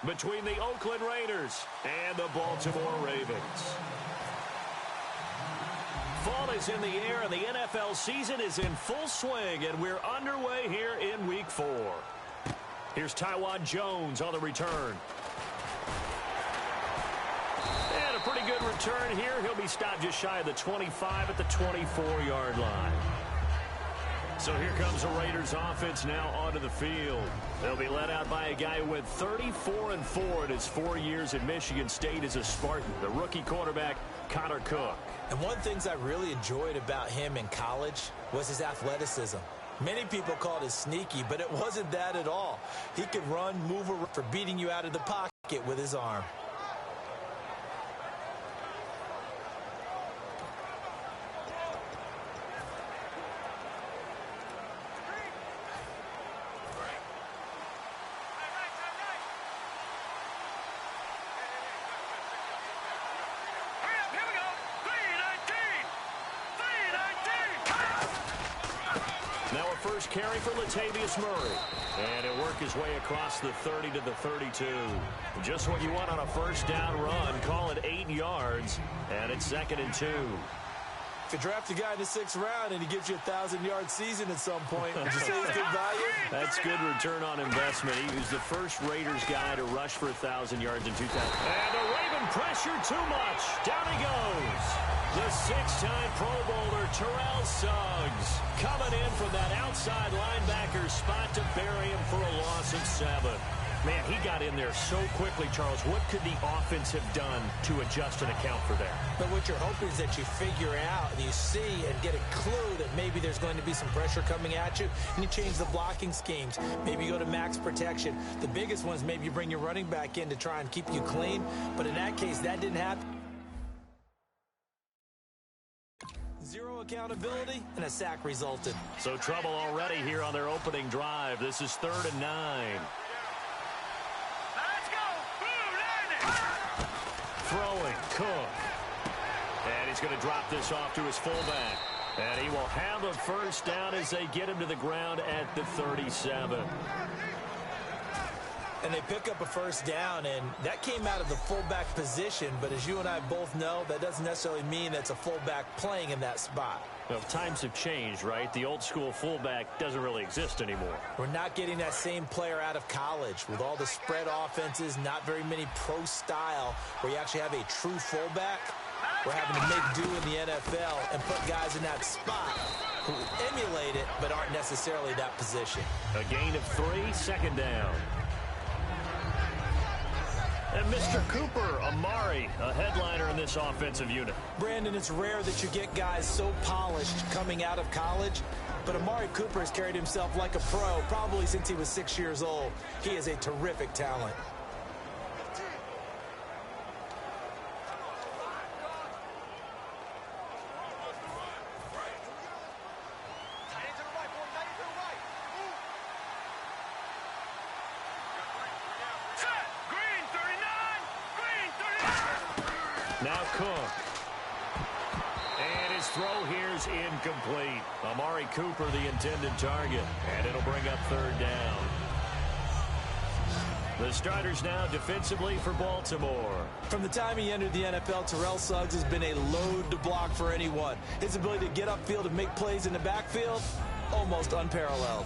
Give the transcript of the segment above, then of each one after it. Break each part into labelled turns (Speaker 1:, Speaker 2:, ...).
Speaker 1: between the Oakland Raiders and the Baltimore Ravens. Fall is in the air, and the NFL season is in full swing, and we're underway here in Week 4. Here's Taiwan Jones on the return. And a pretty good return here. He'll be stopped just shy of the 25 at the 24-yard line. So here comes the Raiders offense now onto the field. They'll be led out by a guy who went 34-4 in his 4 years at Michigan State as a Spartan, the rookie quarterback, Connor Cook.
Speaker 2: And one of the things I really enjoyed about him in college was his athleticism. Many people called it sneaky, but it wasn't that at all. He could run, move around for beating you out of the pocket with his arm.
Speaker 1: First carry for Latavius Murray. And he'll work his way across the 30 to the 32. Just what you want on a first down run. Call it 8 yards. And it's 2nd and 2.
Speaker 2: If you draft a guy in the 6th round and he gives you a 1,000-yard season at some point, would you say it's good value?
Speaker 1: That's good return on investment. He was the first Raiders guy to rush for 1,000 yards in 2000. And the Raven pressure too much. Down he goes. The 6-time Pro Bowler Terrell Suggs coming in from that outside linebacker spot to bury him for a loss of 7. Man, he got in there so quickly, Charles. What could the offense have done to adjust and account for that?
Speaker 2: But what you're hoping is that you figure out and you see and get a clue that maybe there's going to be some pressure coming at you, and you change the blocking schemes. Maybe you go to max protection. The biggest one is maybe you bring your running back in to try and keep you clean. But in that case, that didn't happen. Zero accountability, and a sack resulted.
Speaker 1: So trouble already here on their opening drive. This is 3rd and 9.
Speaker 3: Let's go!
Speaker 1: Throwing, Cook. And he's going to drop this off to his fullback. And he will have a first down as they get him to the ground at the 37.
Speaker 2: And they pick up a first down, and that came out of the fullback position. But as you and I both know, that doesn't necessarily mean that's a fullback playing in that spot.
Speaker 1: Well, times have changed, right? The old school fullback doesn't really exist anymore.
Speaker 2: We're not getting that same player out of college. With all the spread offenses, not very many pro style, where you actually have a true fullback. We're having to make do in the NFL and put guys in that spot who emulate it but aren't necessarily that position.
Speaker 1: A gain of 3, 2nd down. And Mr. Cooper, Amari, a headliner in this offensive unit.
Speaker 2: Brandon, it's rare that you get guys so polished coming out of college, but Amari Cooper has carried himself like a pro probably since he was 6 years old. He is a terrific talent.
Speaker 1: Now Cook. And his throw here is incomplete. Amari Cooper, the intended target. And it'll bring up 3rd down. The starters now defensively for Baltimore.
Speaker 2: From the time he entered the NFL, Terrell Suggs has been a load to block for anyone. His ability to get upfield and make plays in the backfield, almost unparalleled.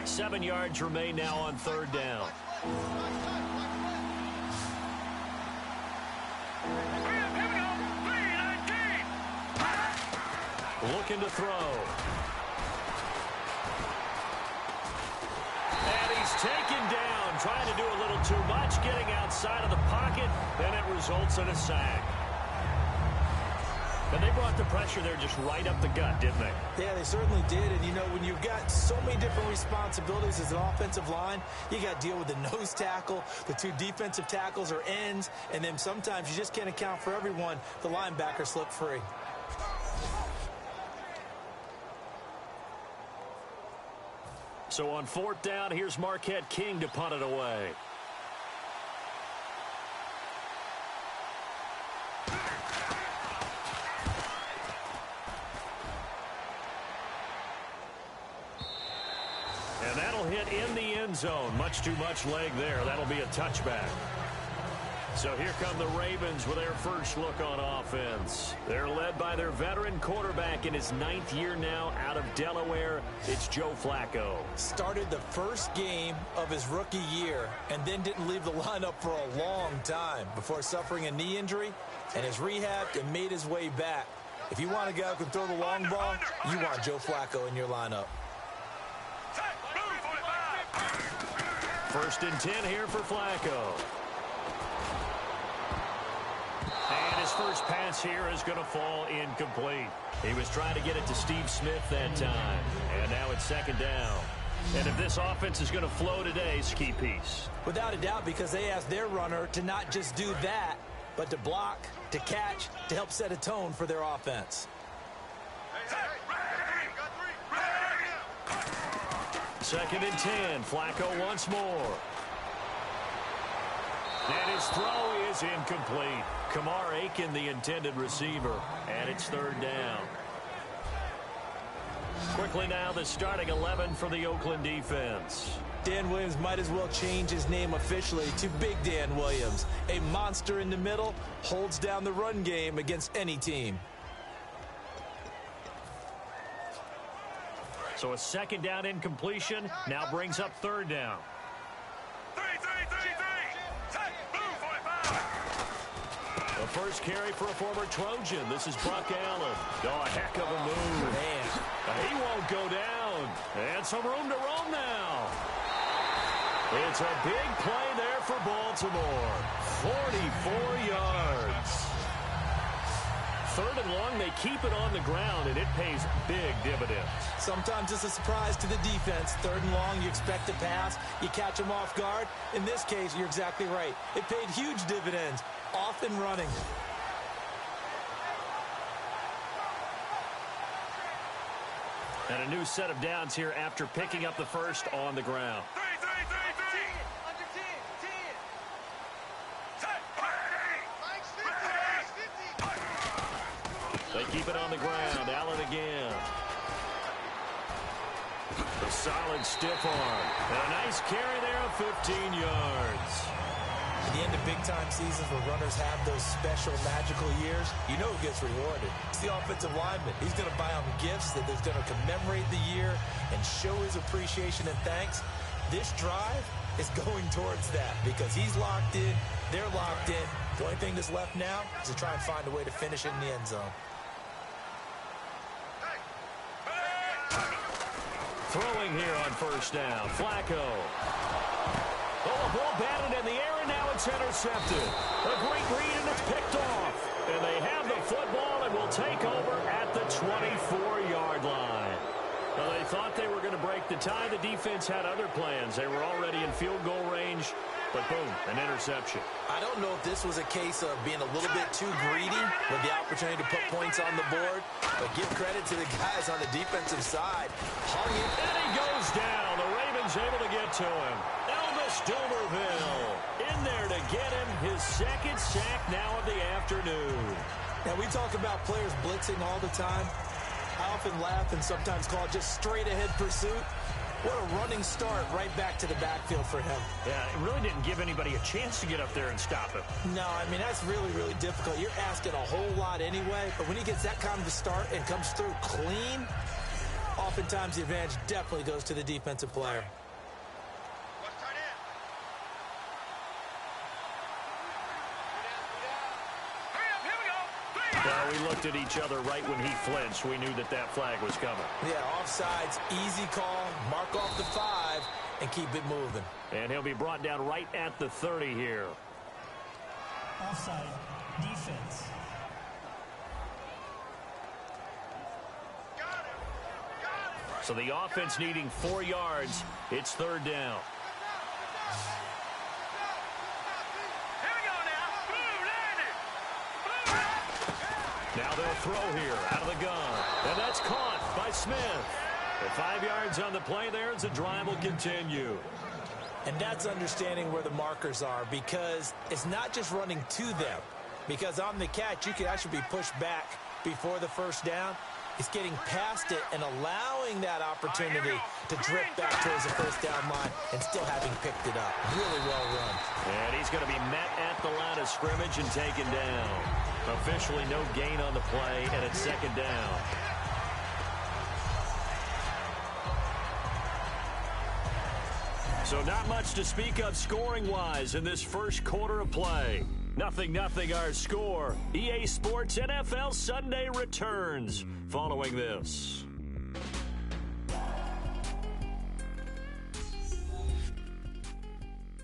Speaker 1: Seven yards remain now on 3rd down. Looking to throw. And he's taken down, trying to do a little too much, getting outside of the pocket, and it results in a sack. And they brought the pressure there just right up the gut, didn't they?
Speaker 2: Yeah, they certainly did. And, you know, when you've got so many different responsibilities as an offensive line, you got to deal with the nose tackle, the 2 defensive tackles or ends, and then sometimes you just can't account for everyone. The linebacker slipped free.
Speaker 1: So on 4th down, here's Marquette King to punt it away. And that'll hit in the end zone. Much too much leg there. That'll be a touchback. So here come the Ravens with their first look on offense. They're led by their veteran quarterback in his 9th year now out of Delaware. It's Joe Flacco.
Speaker 2: Started the first game of his rookie year and then didn't leave the lineup for a long time before suffering a knee injury and has rehabbed and made his way back. If you want a guy who can throw the long ball, you want Joe Flacco in your lineup.
Speaker 1: First and 10 here for Flacco. And his first pass here is going to fall incomplete. He was trying to get it to Steve Smith that time. And now it's second down. And if this offense is going to flow today, it's key piece.
Speaker 2: Without a doubt, because they asked their runner to not just do that, but to block, to catch, to help set a tone for their offense.
Speaker 1: Second and 10. Flacco once more. And his throw is incomplete. Kamar Aiken, the intended receiver. And it's third down. Quickly now, the starting 11 for the Oakland defense.
Speaker 2: Dan Williams might as well change his name officially to Big Dan Williams. A monster in the middle, holds down the run game against any team.
Speaker 1: So a second down incompletion now brings up third down. The first carry for a former Trojan. This is Buck Allen. Oh, a heck of a move.
Speaker 2: Man.
Speaker 1: He won't go down. And some room to roam now. It's a big play there for Baltimore. 44 yards. Third and long, they keep it on the ground, and it pays big dividends.
Speaker 2: Sometimes it's a surprise to the defense. Third and long, you expect to pass. You catch them off guard. In this case, you're exactly right. It paid huge dividends. Off and running.
Speaker 1: And a new set of downs here after picking up the first on the ground. They keep it on the ground. Allen again. A solid stiff arm. And a nice carry there of 15 yards.
Speaker 2: At the end of big-time seasons where runners have those special magical years, you know who gets rewarded. It's the offensive lineman. He's going to buy them gifts that is going to commemorate the year and show his appreciation and thanks. This drive is going towards that because he's locked in, they're locked in. The only thing that's left now is to try and find a way to finish it in the end zone.
Speaker 1: Throwing here on first down. Flacco. Oh, a ball batted in the air, and now it's intercepted. A great read, and it's picked off. And they have the football and will take over at the 24-yard line. Well, they thought they were going to break the tie. The defense had other plans. They were already in field goal range, but boom, an interception.
Speaker 2: I don't know if this was a case of being a little bit too greedy with the opportunity to put points on the board, but give credit to the guys on the defensive side. Hung it.
Speaker 1: And he goes down. The Ravens able to get to him. Elvis Dumerville in there to get him his second sack now of the afternoon.
Speaker 2: Now, we talk about players blitzing all the time. I often laugh and sometimes call it just straight-ahead pursuit. What a running start right back to the backfield for him.
Speaker 1: Yeah, it really didn't give anybody a chance to get up there and stop him.
Speaker 2: No, I mean, that's really, really difficult. You're asking a whole lot anyway, but when he gets that kind of a start and comes through clean, oftentimes the advantage definitely goes to the defensive player.
Speaker 1: Well, we looked at each other right when he flinched. We knew that that flag was coming.
Speaker 2: Yeah, offsides, easy call, mark off the 5, and keep it moving.
Speaker 1: And he'll be brought down right at the 30 here.
Speaker 4: Offside, defense.
Speaker 1: So the offense needing 4 yards. It's third down. Now they'll throw here out of the gun. And that's caught by Smith. The 5 yards on the play there as the drive will continue.
Speaker 2: And that's understanding where the markers are because it's not just running to them. Because on the catch, you could actually be pushed back before the first down. He's getting past it and allowing that opportunity to drift back towards the first down line and still having picked it up. Really well run.
Speaker 1: And he's going to be met at the line of scrimmage and taken down. Officially no gain on the play, and it's second down. So not much to speak of scoring-wise in this first quarter of play. 0-0 our score. EA Sports NFL Sunday returns following this.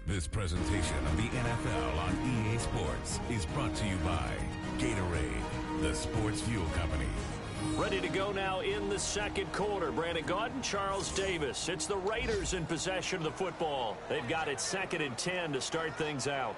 Speaker 5: This presentation of the NFL on EA Sports is brought to you by Gatorade, the sports fuel company.
Speaker 1: Ready to go now in the second quarter. Brandon Gaudin, Charles Davis. It's the Raiders in possession of the football. They've got it 2nd and 10 to start things out.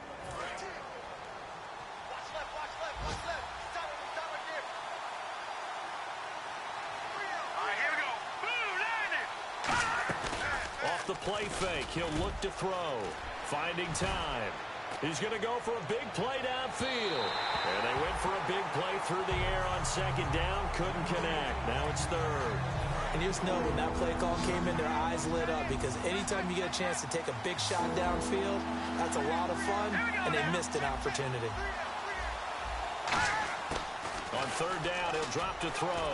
Speaker 1: Off the play fake, he'll look to throw. Finding time. He's going to go for a big play downfield. And they went for a big play through the air on second down. Couldn't connect. Now it's third.
Speaker 2: And you just know when that play call came in, their eyes lit up, because anytime you get a chance to take a big shot downfield, that's a lot of fun, and they missed an opportunity.
Speaker 1: On third down, he'll drop to throw.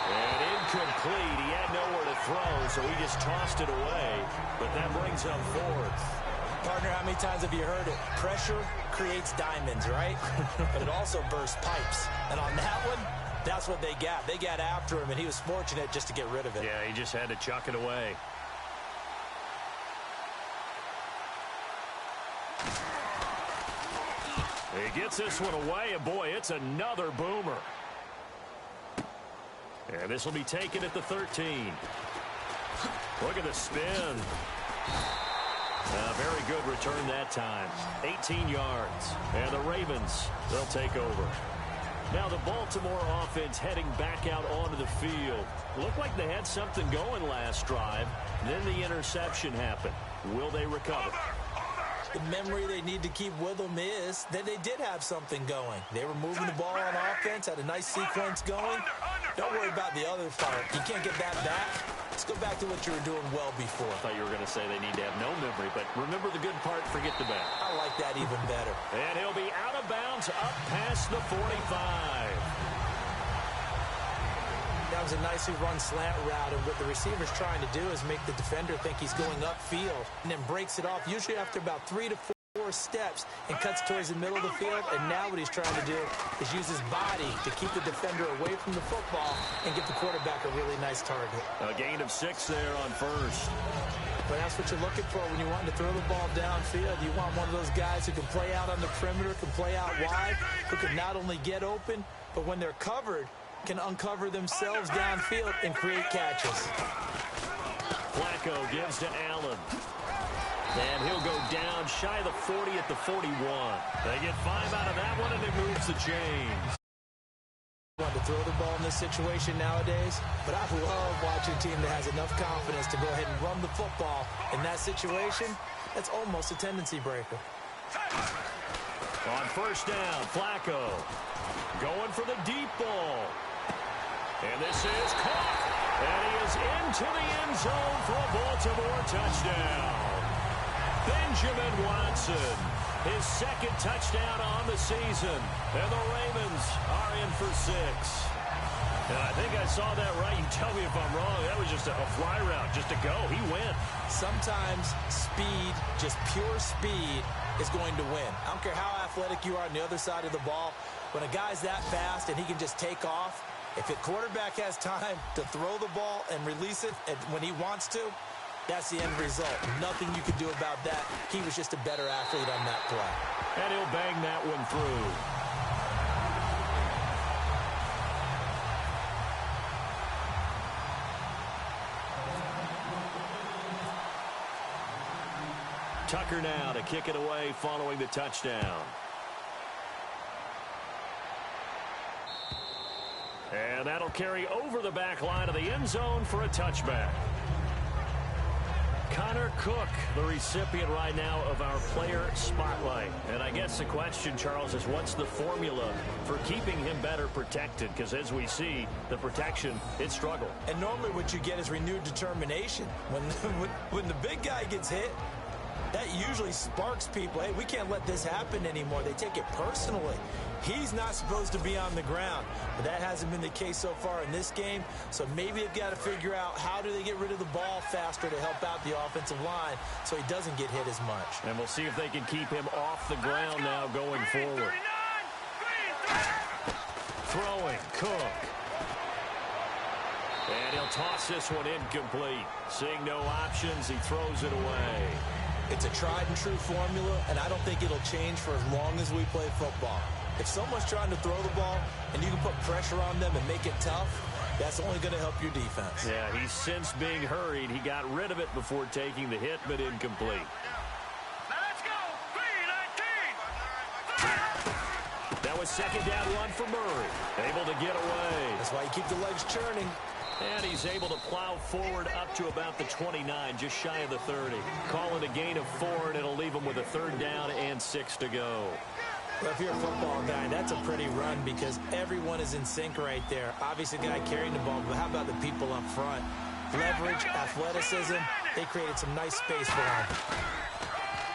Speaker 1: And incomplete. He had nowhere to throw, so he just tossed it away. But that brings up fourth.
Speaker 2: Partner, how many times have you heard it? Pressure creates diamonds, right? But it also bursts pipes. And on that one, that's what they got. They got after him, and he was fortunate just to get rid of it.
Speaker 1: Yeah, he just had to chuck it away. He gets this one away, and boy, it's another boomer. And this will be taken at the 13. Look at the spin. Very good return that time. 18 yards. And the Ravens, they'll take over. Now the Baltimore offense heading back out onto the field. Looked like they had something going last drive. Then the interception happened. Will they recover?
Speaker 2: The memory they need to keep with them is that they did have something going. They were moving the ball on offense, had a nice sequence going. Don't worry about the other part. You can't get that back. Let's go back to what you were doing well before.
Speaker 1: I thought you were going to say they need to have no memory, but remember the good part, forget the bad.
Speaker 2: I like that even better.
Speaker 1: And he'll be out of bounds up past the 45.
Speaker 2: That was a nicely run slant route, and what the receiver's trying to do is make the defender think he's going upfield and then breaks it off, usually after about 3 to 4 steps, and cuts towards the middle of the field. And now what he's trying to do is use his body to keep the defender away from the football and get the quarterback a really nice target.
Speaker 1: A gain of 6 there on first.
Speaker 2: But that's what you're looking for when you're wanting to throw the ball downfield. You want one of those guys who can play out on the perimeter, can play out wide, who can not only get open, but when they're covered, can uncover themselves downfield and create catches.
Speaker 1: Flacco gives to Allen. And he'll go down shy of the 40 at the 41. They get 5 out of that one, and it moves the chains.
Speaker 2: Want to throw the ball in this situation nowadays, but I love watching a team that has enough confidence to go ahead and run the football. In that situation, that's almost a tendency breaker.
Speaker 1: On first down, Flacco going for the deep ball. And this is caught. And he is into the end zone for a Baltimore touchdown. Benjamin Watson, his second touchdown on the season. And the Ravens are in for 6. And I think I saw that right. You tell me if I'm wrong. That was just a fly route, just to go. He went.
Speaker 2: Sometimes speed, just pure speed, is going to win. I don't care how athletic you are on the other side of the ball. When a guy's that fast and he can just take off, if a quarterback has time to throw the ball and release it when he wants to, that's the end result. Nothing you can do about that. He was just a better athlete on that play.
Speaker 1: And he'll bang that one through. Tucker now to kick it away following the touchdown. And that'll carry over the back line of the end zone for a touchback. Connor Cook, the recipient right now of our player spotlight. And I guess the question, Charles, is what's the formula for keeping him better protected? Because as we see, the protection, it struggled.
Speaker 2: And normally what you get is renewed determination. When the big guy gets hit, that usually sparks people. Hey, we can't let this happen anymore. They take it personally. He's not supposed to be on the ground, but that hasn't been the case so far in this game. So maybe they've got to figure out how do they get rid of the ball faster to help out the offensive line so he doesn't get hit as much.
Speaker 1: And we'll see if they can keep him off the ground now going forward. Throwing, Cook. And he'll toss this one incomplete. Seeing no options, he throws it away.
Speaker 2: It's a tried-and-true formula, and I don't think it'll change for as long as we play football. If someone's trying to throw the ball and you can put pressure on them and make it tough, that's only going to help your defense.
Speaker 1: Yeah, he's since being hurried. He got rid of it before taking the hit, but incomplete.
Speaker 3: Let's go. 3-19.
Speaker 1: That was second down run for Murray. Able to get away.
Speaker 2: That's why you keep the legs churning.
Speaker 1: And he's able to plow forward up to about the 29, just shy of the 30. Calling a gain of 4, and it'll leave him with a third down and 6 to go.
Speaker 2: Well, if you're a football guy, that's a pretty run because everyone is in sync right there. Obviously, the guy carrying the ball, but how about the people up front? Leverage, athleticism, they created some nice space for him.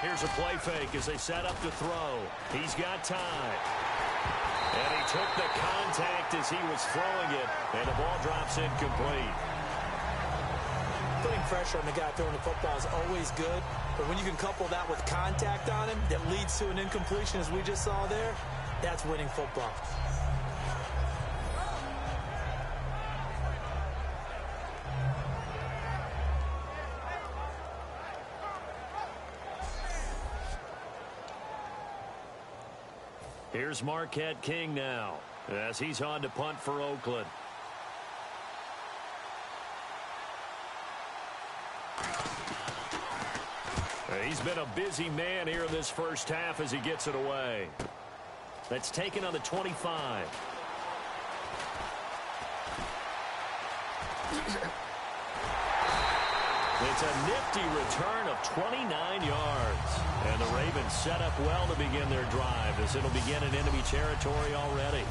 Speaker 1: Here's a play fake as they set up to throw. He's got time. And he took the contact as he was throwing it, and the ball drops incomplete.
Speaker 2: Putting pressure on the guy throwing the football is always good, but when you can couple that with contact on him that leads to an incompletion, as we just saw there, that's winning football.
Speaker 1: Here's Marquette King now as he's on to punt for Oakland. He's been a busy man here in this first half as he gets it away. That's taken on the 25. It's a nifty return of 29 yards. And the Ravens set up well to begin their drive as it'll begin in enemy territory already.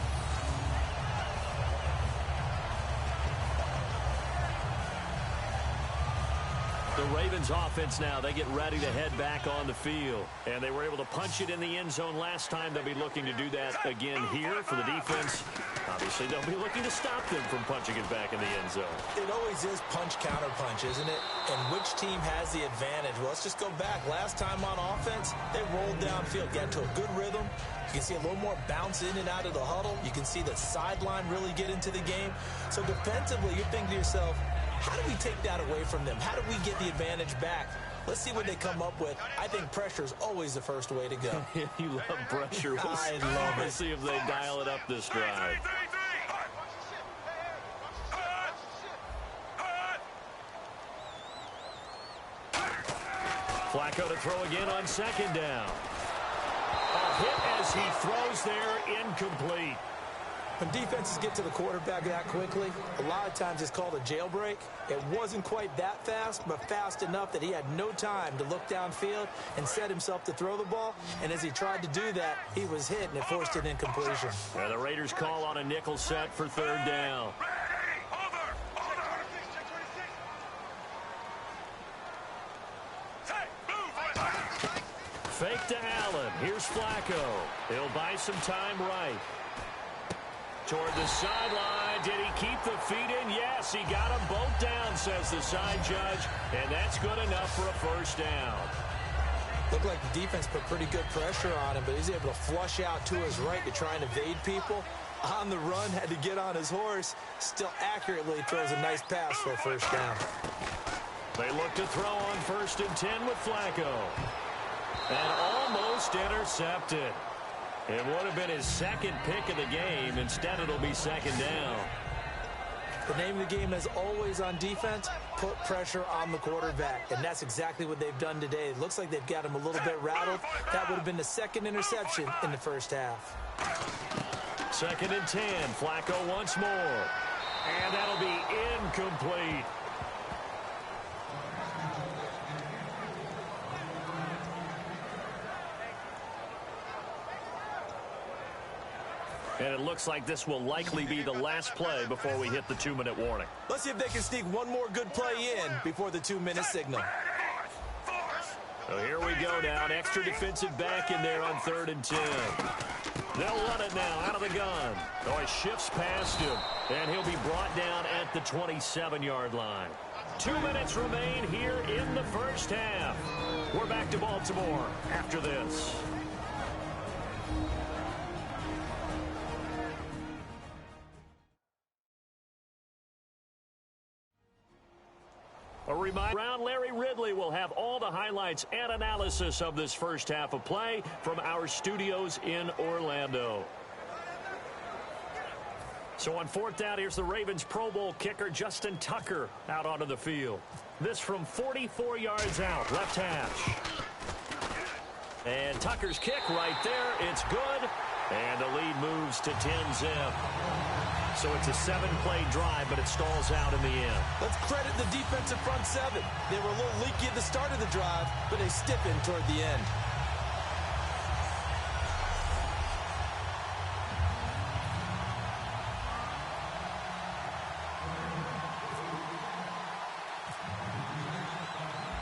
Speaker 1: The Ravens offense now, they get ready to head back on the field. And they were able to punch it in the end zone last time. They'll be looking to do that again here for the defense. Obviously, they'll be looking to stop them from punching it back in the end zone.
Speaker 2: It always is punch-counter-punch, isn't it? And which team has the advantage? Well, let's just go back. Last time on offense, they rolled downfield, got to a good rhythm. You can see a little more bounce in and out of the huddle. You can see the sideline really get into the game. So defensively, you're thinking to yourself, how do we take that away from them? How do we get the advantage back? Let's see what they come up with. I think pressure is always the first way to go.
Speaker 1: You love pressure.
Speaker 2: I love it.
Speaker 1: Let's see if they dial it up this drive. Flacco to throw again on second down. A hit as he throws there, incomplete.
Speaker 2: When defenses get to the quarterback that quickly, a lot of times it's called a jailbreak. It wasn't quite that fast, but fast enough that he had no time to look downfield and set himself to throw the ball. And as he tried to do that, he was hit, and it forced an incompletion.
Speaker 1: And the Raiders call on a nickel set for third down. Fake to Allen. Here's Flacco. He'll buy some time right. Toward the sideline. Did he keep the feet in? Yes, he got them both down, says the side judge. And that's good enough for a first down.
Speaker 2: Looked like the defense put pretty good pressure on him, but he's able to flush out to his right to try and evade people. On the run, had to get on his horse. Still accurately throws a nice pass for a first down.
Speaker 1: They look to throw on 1st and 10 with Flacco. And almost intercepted. It would have been his second pick of the game. Instead, it'll be second down.
Speaker 2: The name of the game is always on defense, put pressure on the quarterback. And that's exactly what they've done today. It looks like they've got him a little bit rattled. That would have been the second interception in the first half.
Speaker 1: 2nd and 10. Flacco once more. And that'll be incomplete. And it looks like this will likely be the last play before we hit the 2-minute warning.
Speaker 2: Let's see if they can sneak one more good play in before the 2-minute signal.
Speaker 1: So here we go now. An extra defensive back in there on 3rd and 10. They'll run it now out of the gun. Oh, he shifts past him, and he'll be brought down at the 27-yard line. 2 minutes remain here in the first half. We're back to Baltimore after this. A reminder, Larry Ridley will have all the highlights and analysis of this first half of play from our studios in Orlando. So on 4th down, here's the Ravens Pro Bowl kicker Justin Tucker out onto the field. This from 44 yards out, left hash. And Tucker's kick right there, it's good. And the lead moves to 10-zip. So it's a 7-play drive, but it stalls out in the end.
Speaker 2: Let's credit the defensive front 7. They were a little leaky at the start of the drive, but they stiffened toward the end.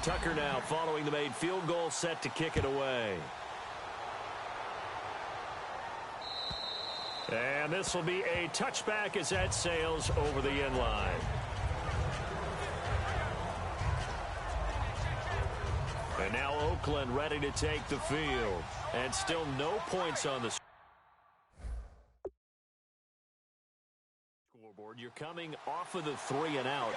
Speaker 1: Tucker now following the made field goal, set to kick it away. And this will be a touchback as that sails over the end line. And now Oakland ready to take the field. And still no points on the scoreboard. You're coming off of the 3 and out.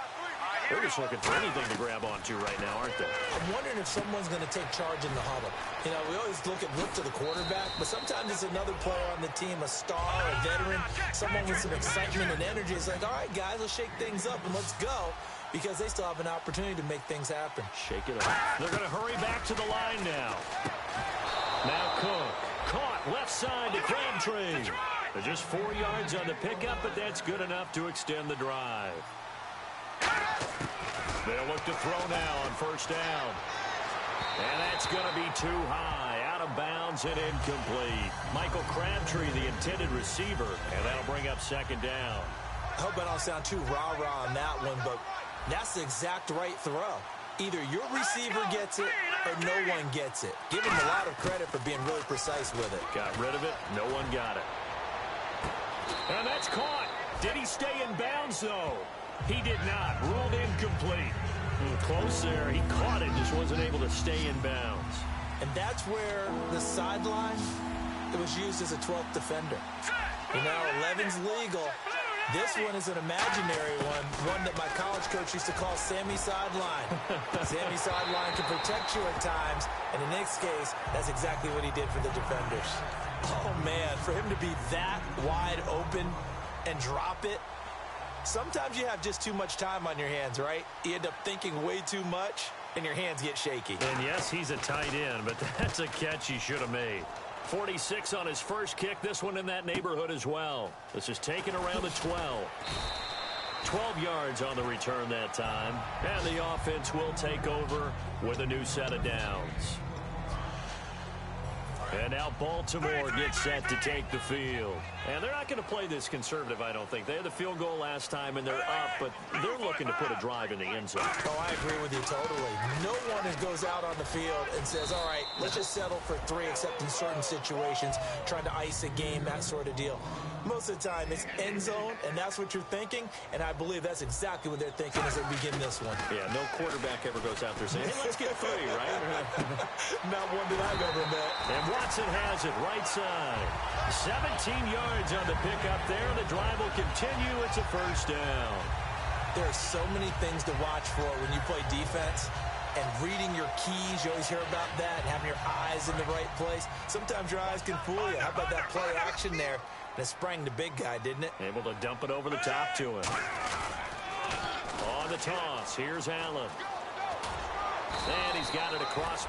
Speaker 1: They're just looking for anything to grab onto right now, aren't they?
Speaker 2: I'm wondering if someone's going to take charge in the huddle. You know, we always look to the quarterback, but sometimes it's another player on the team, a star, a veteran, someone with some excitement and energy. It's like, all right, guys, let's shake things up and let's go, because they still have an opportunity to make things happen.
Speaker 1: Shake it up. They're going to hurry back to the line now. Now Cook. Caught left side to Crabtree. They're just 4 yards on the pickup, but that's good enough to extend the drive. They'll look to throw now on 1st down. And that's going to be too high. Out of bounds and incomplete. Michael Crabtree, the intended receiver, and that'll bring up 2nd down.
Speaker 2: I hope I don't sound too rah-rah on that one, but that's the exact right throw. Either your receiver gets it or no one gets it. Give him a lot of credit for being really precise with it.
Speaker 1: Got rid of it. No one got it. And that's caught. Did he stay in bounds, though? He did not. Ruled incomplete. Close there. He caught it, just wasn't able to stay in bounds.
Speaker 2: And that's where the sideline, it was used as a 12th defender. You know, 11's legal. This one is an imaginary one that my college coach used to call Sammy Sideline. Sammy Sideline can protect you at times, and in this case, that's exactly what he did for the defenders. Oh, man, for him to be that wide open and drop it, sometimes you have just too much time on your hands, right? You end up thinking way too much, and your hands get shaky.
Speaker 1: And yes, he's a tight end, but that's a catch he should have made. 46 on his first kick, this one in that neighborhood as well. This is taken around the 12. 12 yards on the return that time. And the offense will take over with a new set of downs. And now Baltimore gets set to take the field. And they're not going to play this conservative, I don't think. They had the field goal last time, and they're up, but they're looking to put a drive in the end zone.
Speaker 2: Oh, I agree with you totally. No one goes out on the field and says, all right, let's just settle for 3, except in certain situations, trying to ice a game, that sort of deal. Most of the time, it's end zone, and that's what you're thinking, and I believe that's exactly what they're thinking as they begin this one.
Speaker 1: Yeah, no quarterback ever goes out there saying, hey, let's get 3, right?
Speaker 2: Not one that I've ever met.
Speaker 1: And Watson has it right side. 17 yards on the pickup there. The drive will continue. It's a 1st down.
Speaker 2: There are so many things to watch for when you play defense. And reading your keys, you always hear about that, and having your eyes in the right place. Sometimes your eyes can fool you. How about that play action there? And it sprang the big guy, didn't it?
Speaker 1: Able to dump it over the top to him. On the toss, here's Allen. And he's got it across.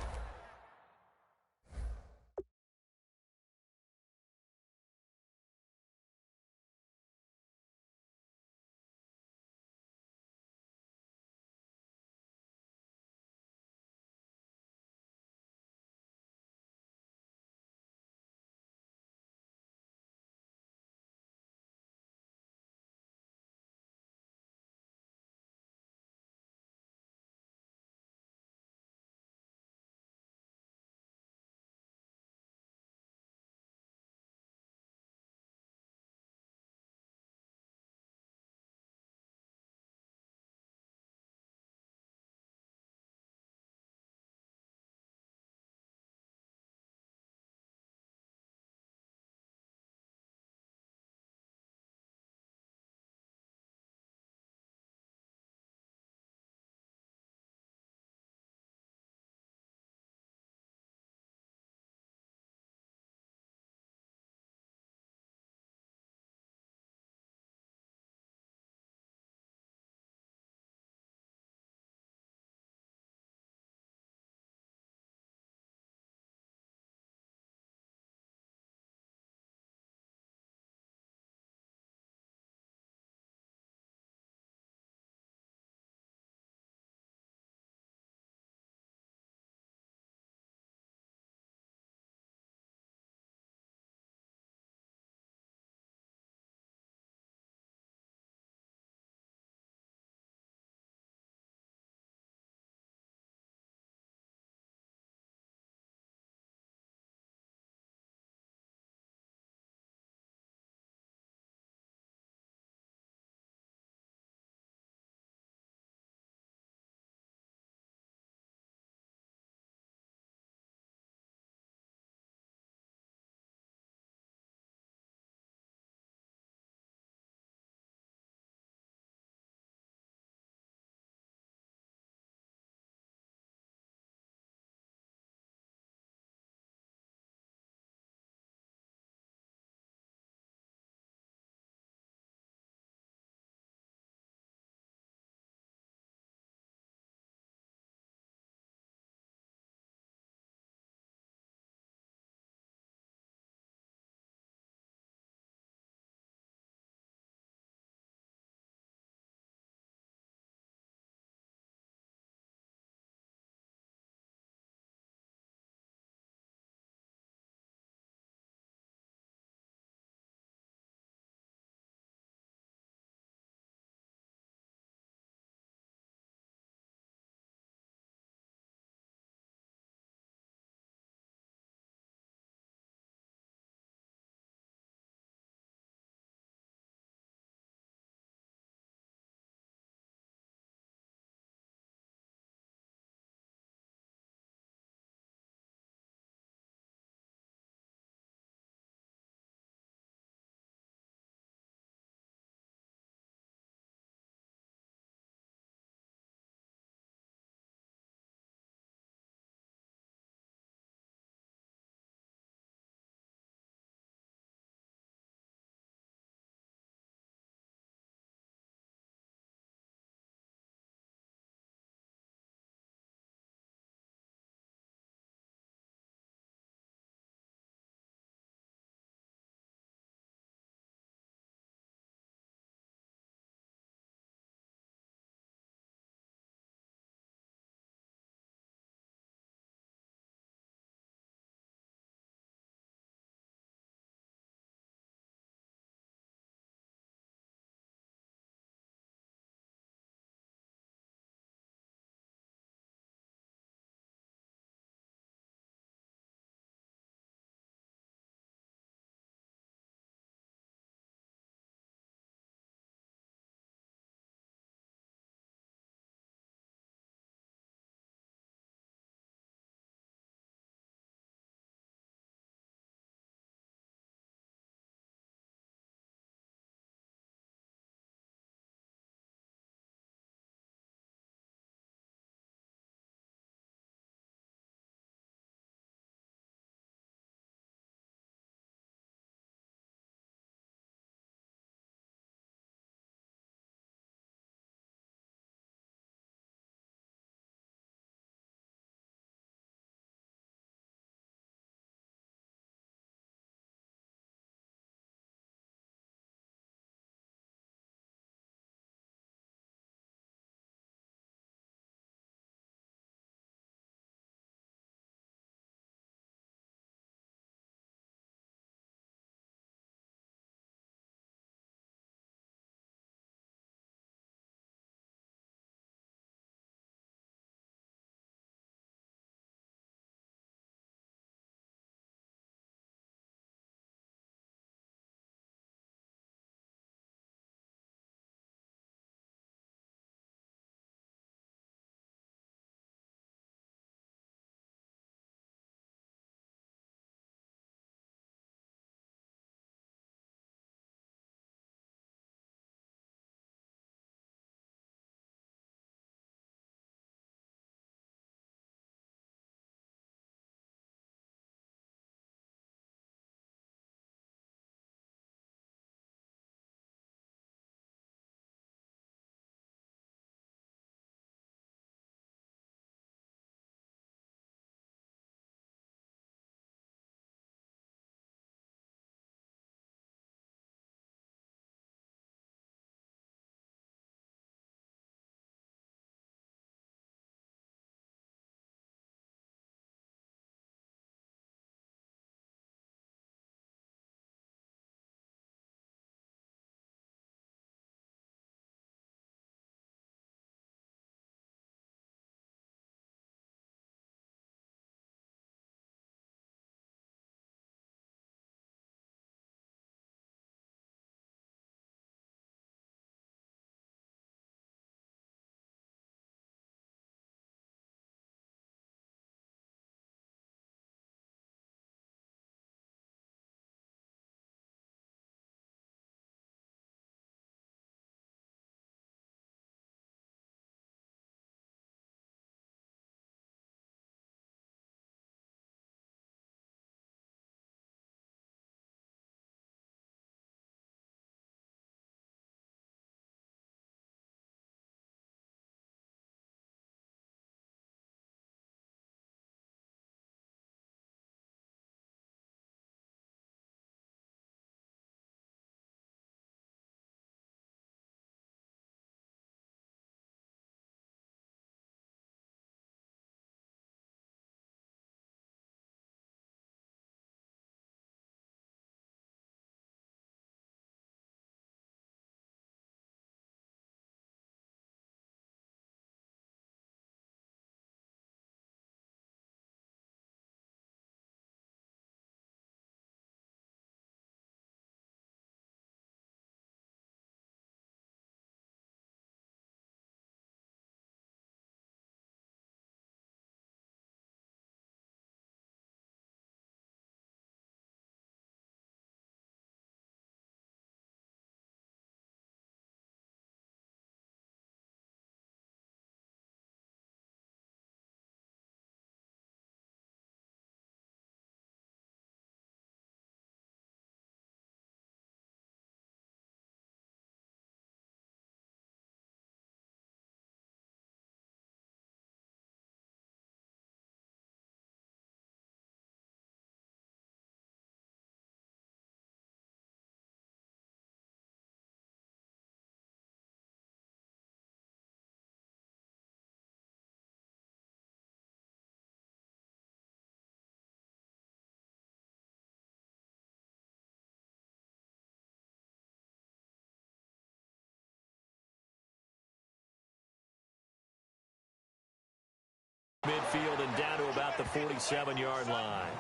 Speaker 1: midfield and down to about the 47-yard line.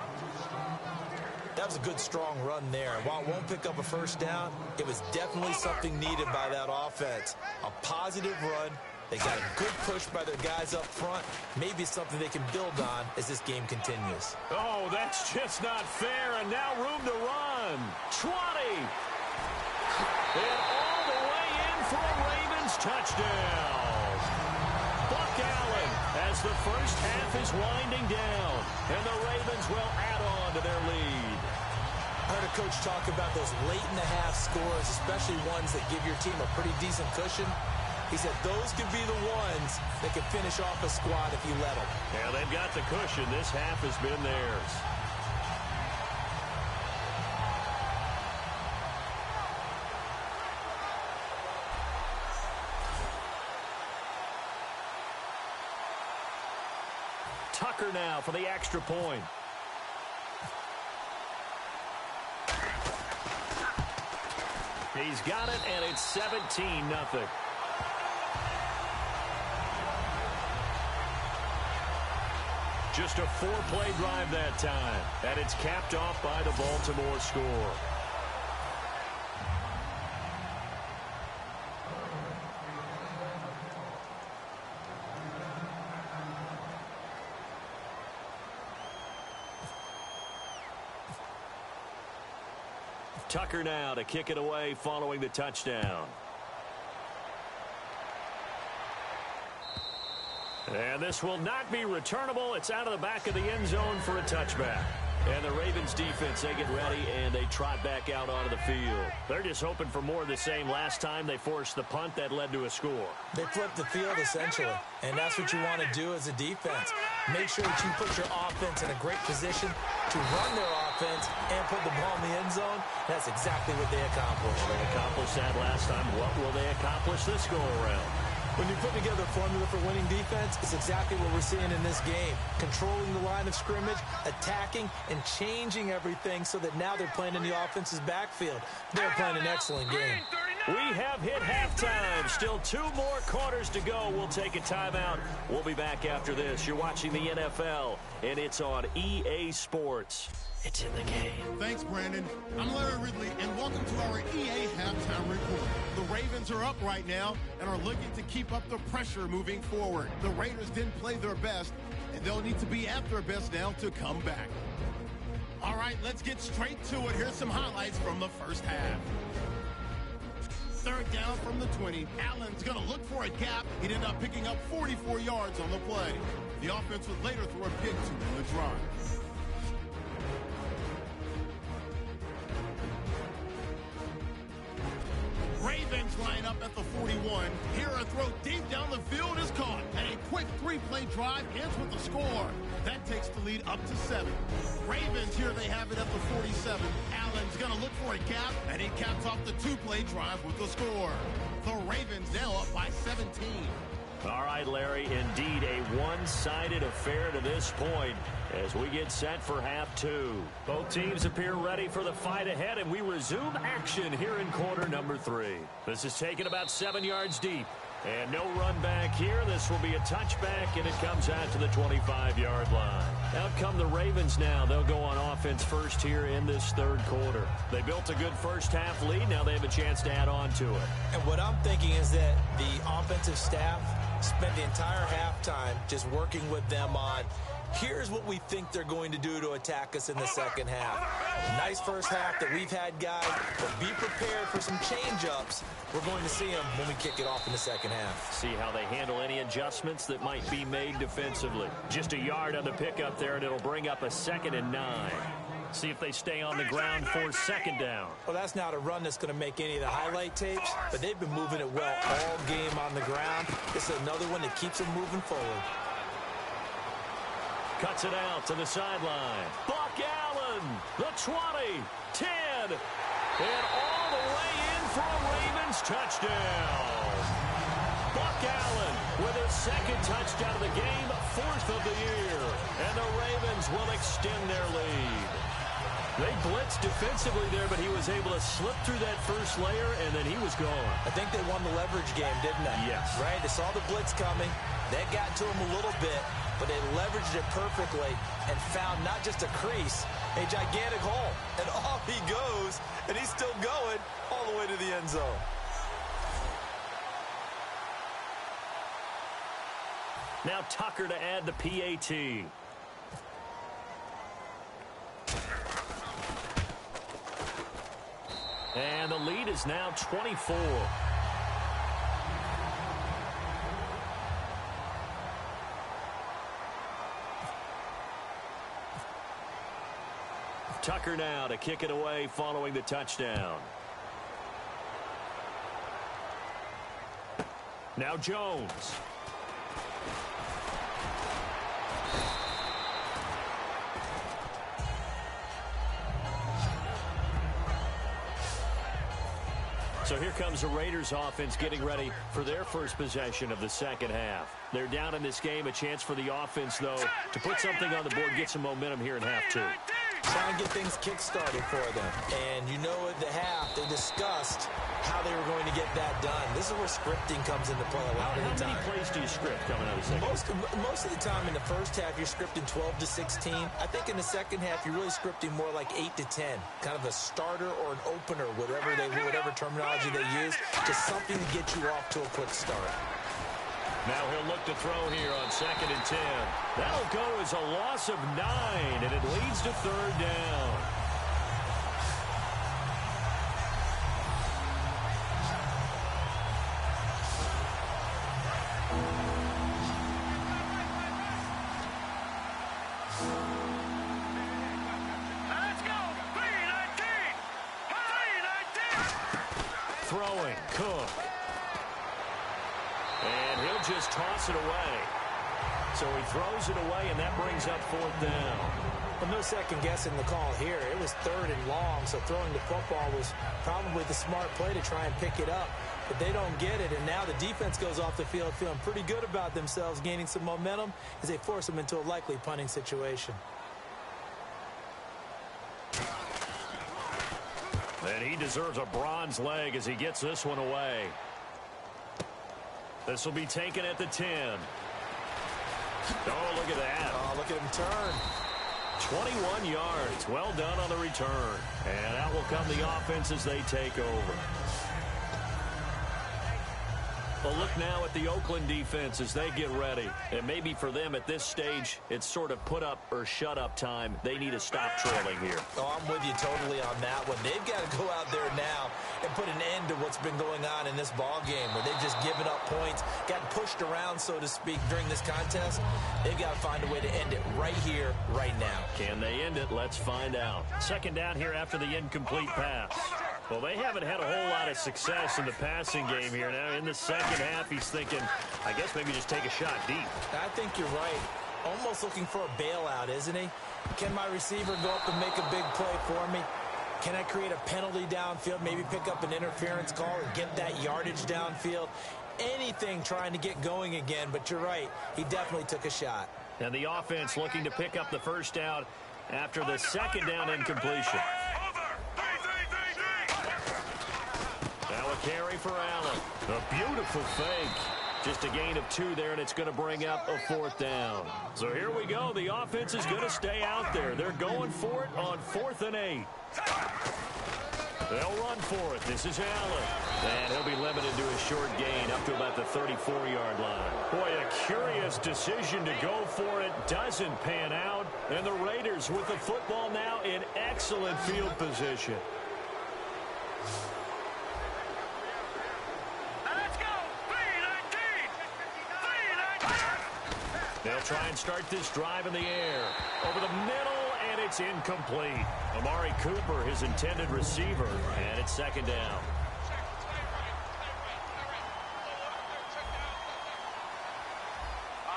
Speaker 2: That was a good, strong run there. While it won't pick up a first down, it was definitely something needed by that offense. A positive run. They got a good push by their guys up front. Maybe something they can build on as this game continues.
Speaker 1: Oh, that's just not fair. And now room to run. 20. And all the way in for a Ravens touchdown. Buck Allen as the first half is winding down. And the Ravens will add on to their lead.
Speaker 2: I heard a coach talk about those late-in-the-half scores, especially ones that give your team a pretty decent cushion. He said those could be the ones that could finish off a squad if you let them.
Speaker 1: Yeah, they've got the cushion. This half has been theirs. Tucker now for the extra point. He's got it, and it's 17-0. Just a 4-play drive that time, and it's capped off by the Baltimore score. Tucker now to kick it away following the touchdown. And this will not be returnable. It's out of the back of the end zone for a touchback. And the Ravens defense, they get ready, and they trot back out onto the field. They're just hoping for more of the same. Last time they forced the punt that led to a score.
Speaker 2: They flipped the field, essentially. And that's what you want to do as a defense. Make sure that you put your offense in a great position to run their offense and put the ball in the end zone. That's exactly what they accomplished.
Speaker 1: They accomplished that last time. What will they accomplish this go-around?
Speaker 2: When you put together a formula for winning defense, it's exactly what we're seeing in this game. Controlling the line of scrimmage, attacking, and changing everything so that now they're playing in the offense's backfield. They're playing an excellent game.
Speaker 1: We have hit halftime. Still 2 more quarters to go. We'll take a timeout. We'll be back after this. You're watching the NFL, and it's on EA Sports. It's in the game.
Speaker 6: Thanks, Brandon. I'm Larry Ridley, and welcome to our EA Halftime Report. The Ravens are up right now and are looking to keep up the pressure moving forward. The Raiders didn't play their best, and they'll need to be at their best now to come back. All right, let's get straight to it. Here's some highlights from the first half. Third down from the 20. Allen's going to look for a gap. He'd end up picking up 44 yards on the play. The offense would later throw a pick to win the drive. Ravens line up at the 41. Here a throw deep down the field is caught. And a quick 3-play drive ends with a score. That takes the lead up to 7. Ravens here they have it at the 47. Allen's going to look for a gap, and he caps off the 2-play drive with the score. The Ravens now up by 17.
Speaker 1: All right, Larry, indeed a one-sided affair to this point as we get set for half 2. Both teams appear ready for the fight ahead, and we resume action here in quarter number 3. This is taken about 7 yards deep. And no run back here. This will be a touchback, and it comes out to the 25-yard line. Out come the Ravens now. They'll go on offense first here in this third quarter. They built a good first-half lead. Now they have a chance to add on to it.
Speaker 2: And what I'm thinking is that the offensive staff spent the entire halftime just working with them on here's what we think they're going to do to attack us in the second half. Nice first half that we've had, guys, but be prepared for some change-ups. We're going to see them when we kick it off in the second half.
Speaker 1: See how they handle any adjustments that might be made defensively. Just a yard on the pickup there, and it'll bring up a 2nd and 9. See if they stay on the ground for 2nd down.
Speaker 2: Well, that's not a run that's going to make any of the highlight tapes, but they've been moving it well all game on the ground. This is another one that keeps them moving forward.
Speaker 1: Cuts it out to the sideline. Buck Allen, the 20, 10, and all the way in for a Ravens touchdown. Buck Allen with his 2nd touchdown of the game, 4th of the year. And the Ravens will extend their lead. They blitzed defensively there, but he was able to slip through that first layer, and then he was gone.
Speaker 2: I think they won the leverage game, didn't they?
Speaker 1: Yes.
Speaker 2: Right? They saw the blitz coming. That got to him a little bit, but they leveraged it perfectly and found not just a crease, a gigantic hole. And off he goes, and he's still going all the way to the end zone.
Speaker 1: Now Tucker to add the PAT. And the lead is now 24. Tucker now to kick it away following the touchdown. Now Jones. So here comes the Raiders offense getting ready for their first possession of the second half. They're down in this game. A chance for the offense, though, to put something on the board, get some momentum here in half two.
Speaker 2: Try and get things kick-started for them. And you know at the half, they discussed how they were going to get that done. This is where scripting comes into play a lot of the time.
Speaker 1: How many plays do you script coming out of the second?
Speaker 2: Most of the time in the first half, you're scripting 12 to 16. I think in the second half, you're really scripting more like 8 to 10. Kind of a starter or an opener, whatever terminology they use, just something to get you off to a quick start.
Speaker 1: Now he'll look to throw here on 2nd and 10. That'll go as a loss of 9, and it leads to 3rd down.
Speaker 3: Let's go. 3-19. 3-19.
Speaker 1: Throwing, Cook. And he'll just toss it away. So he throws it away, and that brings up 4th down.
Speaker 2: Well, no second guessing the call here. It was 3rd and long, so throwing the football was probably the smart play to try and pick it up. But they don't get it, and now the defense goes off the field feeling pretty good about themselves, gaining some momentum as they force them into a likely punting situation.
Speaker 1: And he deserves a bronze leg as he gets this one away. This will be taken at the 10. Oh, look at that.
Speaker 2: Oh, look at him turn.
Speaker 1: 21 yards. Well done on the return. And out will come the offense as they take over. A look now at the Oakland defense as they get ready. And maybe for them at this stage, it's sort of put up or shut up time. They need to stop trailing here.
Speaker 2: Oh, I'm with you totally on that one. They've got to go out there now and put an end to what's been going on in this ball game where they've just given up points, gotten pushed around, so to speak, during this contest. They've got to find a way to end it right here, right now.
Speaker 1: Can they end it? Let's find out. 2nd down here after the incomplete pass. Well, they haven't had a whole lot of success in the passing game here. Now, in the second half, he's thinking, I guess maybe just take a shot deep.
Speaker 2: I think you're right. Almost looking for a bailout, isn't he? Can my receiver go up and make a big play for me? Can I create a penalty downfield, maybe pick up an interference call and get that yardage downfield? Anything trying to get going again, but you're right. He definitely took a shot.
Speaker 1: And the offense looking to pick up the first down after the 2nd down incompletion. Now a carry for Allen. A beautiful fake. Just a gain of 2 there, and it's going to bring up a 4th down. So here we go. The offense is going to stay out there. They're going for it on 4th and 8. They'll run for it. This is Allen. And he'll be limited to a short gain up to about the 34-yard line. Boy, a curious decision to go for it. Doesn't pan out. And the Raiders with the football now in excellent field position.
Speaker 3: Let's go. 3-19.
Speaker 1: They'll try and start this drive in the air. Over the middle, and it's incomplete. Amari Cooper, his intended receiver, and it's 2nd down.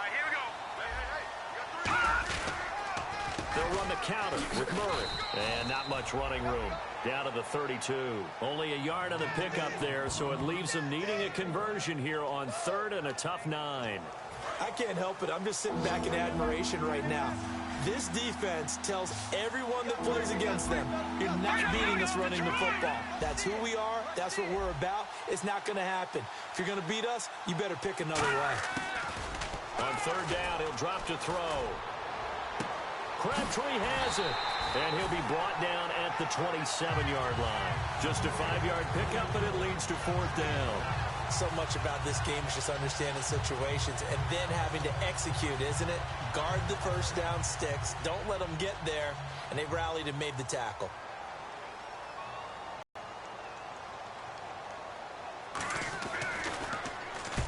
Speaker 3: Here we go.
Speaker 1: They'll run the counter with Murray. And not much running room. Down to the 32. Only a yard on the pickup there, so it leaves them needing a conversion here on 3rd and a tough 9.
Speaker 2: I can't help it. I'm just sitting back in admiration right now. This defense tells everyone that plays against them, you're not beating us running the football. That's who we are. That's what we're about. It's not going to happen. If you're going to beat us, you better pick another way.
Speaker 1: On third down, he'll drop to throw. Crabtree has it. And he'll be brought down at the 27-yard line. Just a 5-yard pickup, and it leads to fourth down.
Speaker 2: So much about this game is just understanding situations and then having to execute, isn't it? Guard the first down sticks. Don't let them get there. And they rallied and made the tackle.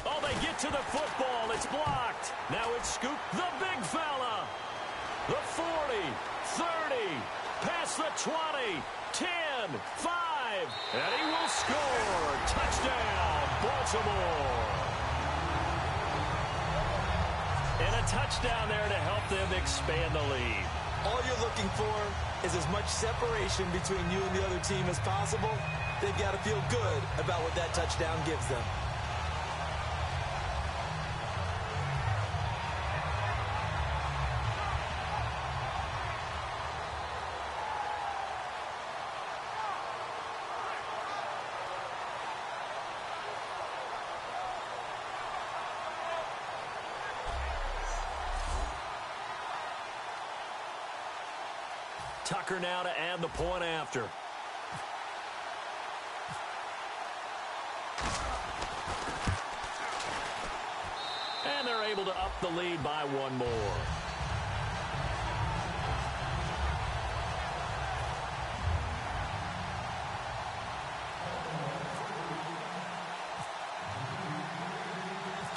Speaker 1: Oh, they get to the football. It's blocked. Now it's Scoop, the big fella. The 40, 30, past the 20, 10, 5, and he will score. Touchdown, Baltimore. And a touchdown there to help them expand the lead.
Speaker 2: All you're looking for is as much separation between you and the other team as possible. They've got to feel good about what that touchdown gives them.
Speaker 1: Tucker now to add the point after. And they're able to up the lead by one more.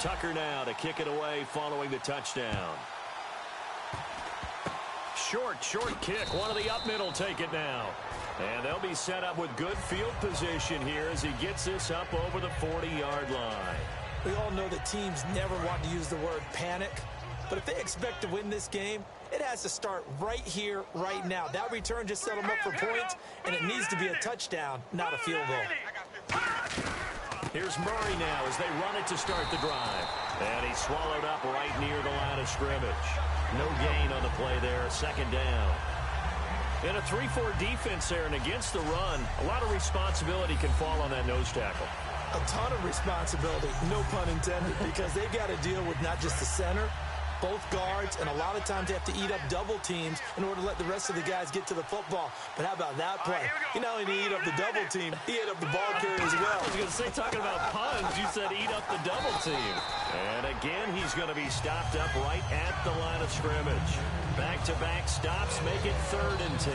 Speaker 1: Tucker now to kick it away following the touchdown. Short kick. One of the up middle take it now. And they'll be set up with good field position here as he gets this up over the 40-yard line.
Speaker 2: We all know that teams never want to use the word panic. But if they expect to win this game, it has to start right here, right now. That return just set them up for points, and it needs to be a touchdown, not a field goal.
Speaker 1: Here's Murray now as they run it to start the drive. And he's swallowed up right near the line of scrimmage. No gain on the play there, second down. In a 3-4 defense there and against the run, a lot of responsibility can fall on that nose tackle.
Speaker 2: A ton of responsibility, no pun intended, because they've got to deal with not just the center, both guards, and a lot of times they have to eat up double teams in order to let the rest of the guys get to the football. But how about that play? He not only eat up the double team, he ate up the ball carrier as well.
Speaker 1: I was going to say, talking about puns, you said eat up the double team. And again, he's going to be stopped up right at the line of scrimmage. Back-to-back stops make it 3rd and 10.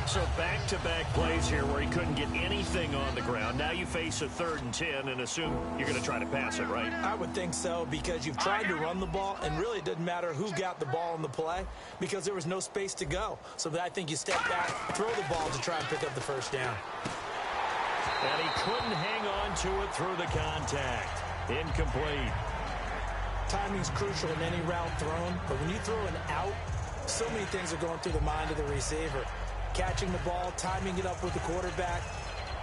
Speaker 1: So back-to-back plays here where he couldn't get anything on the ground. Now you face a 3rd and 10 and assume you're going to try to pass it, right?
Speaker 2: I would think so, because you've tried to run the ball, and really it doesn't matter who got the ball in the play because there was no space to go. So I think you step back, throw the ball to try and pick up the first down.
Speaker 1: And he couldn't hang on to it through the contact. Incomplete.
Speaker 2: Timing's crucial in any route thrown, but when you throw an out, so many things are going through the mind of the receiver. Catching the ball, timing it up with the quarterback.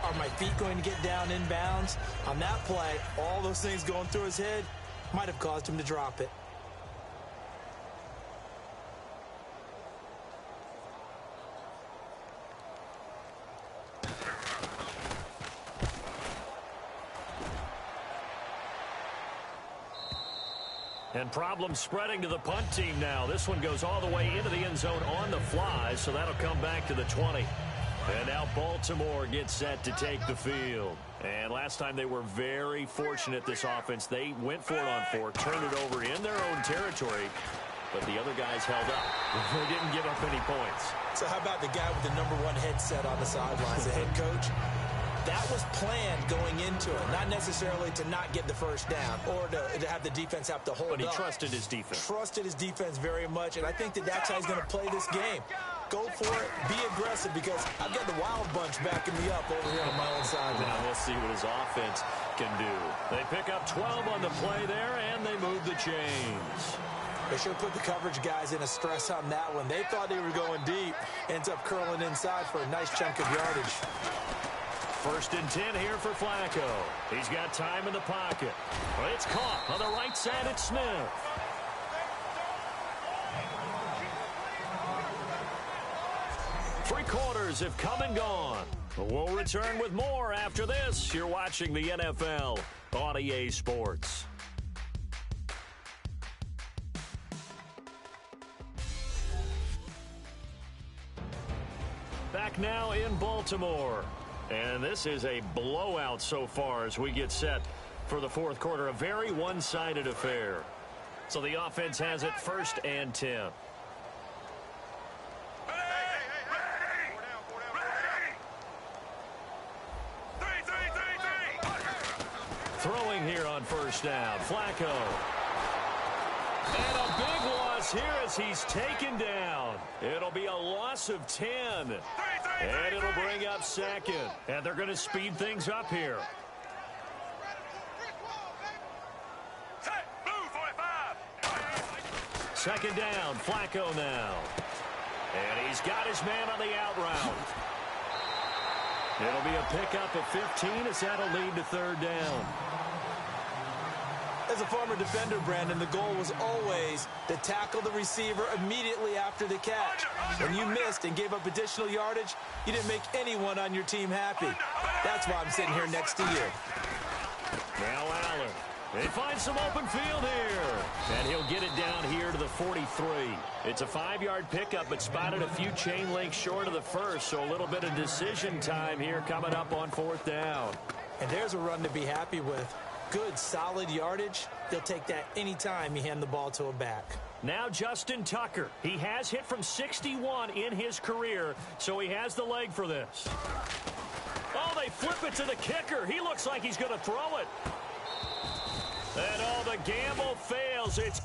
Speaker 2: Are my feet going to get down in bounds? On that play, all those things going through his head might have caused him to drop it.
Speaker 1: And problems spreading to the punt team now. This one goes all the way into the end zone on the fly, so that'll come back to the 20. And now Baltimore gets set to take the field. And last time they were very fortunate, this offense. They went for it on 4, turned it over in their own territory, but the other guys held up. They didn't give up any points.
Speaker 2: So how about the guy with the #1 headset on the sidelines, the head coach? That was planned going into it, not necessarily to not get the first down or to have the defense have to hold up.
Speaker 1: But he trusted his defense.
Speaker 2: Trusted his defense very much, and I think that's how he's going to play this game. Go for it, be aggressive, because I've got the wild bunch backing me up over here on my own side.
Speaker 1: Now we'll see what his offense can do. They pick up 12 on the play there, and they move the chains.
Speaker 2: They sure put the coverage guys in a stress on that one. They thought they were going deep. Ends up curling inside for a nice chunk of yardage.
Speaker 1: 1st and 10 here for Flacco. He's got time in the pocket. It's caught on the right side. It's Smith. Three quarters have come and gone. We'll return with more after this. You're watching the NFL on EA Sports. Back now in Baltimore. And this is a blowout so far as we get set for the fourth quarter. A very one-sided affair. So the offense has it 1st and 10. Throwing here on 1st down. Flacco. And a big loss here as he's taken down. It'll be a loss of 10. And it'll bring up 2nd. And they're going to speed things up here. Second down. Flacco now. And he's got his man on the out route. It'll be a pickup of 15 as that'll lead to 3rd down.
Speaker 2: As a former defender, Brandon, the goal was always to tackle the receiver immediately after the catch. When you missed and gave up additional yardage, you didn't make anyone on your team happy. That's why I'm sitting here next to you.
Speaker 1: Now Allen. They find some open field here. And he'll get it down here to the 43. It's a 5-yard pickup, but spotted a few chain links short of the first, so a little bit of decision time here coming up on 4th down.
Speaker 2: And there's a run to be happy with. Good, solid yardage. They'll take that anytime you hand the ball to a back.
Speaker 1: Now Justin Tucker. He has hit from 61 in his career, so he has the leg for this. Oh, they flip it to the kicker. He looks like he's going to throw it. And the gamble fails. It's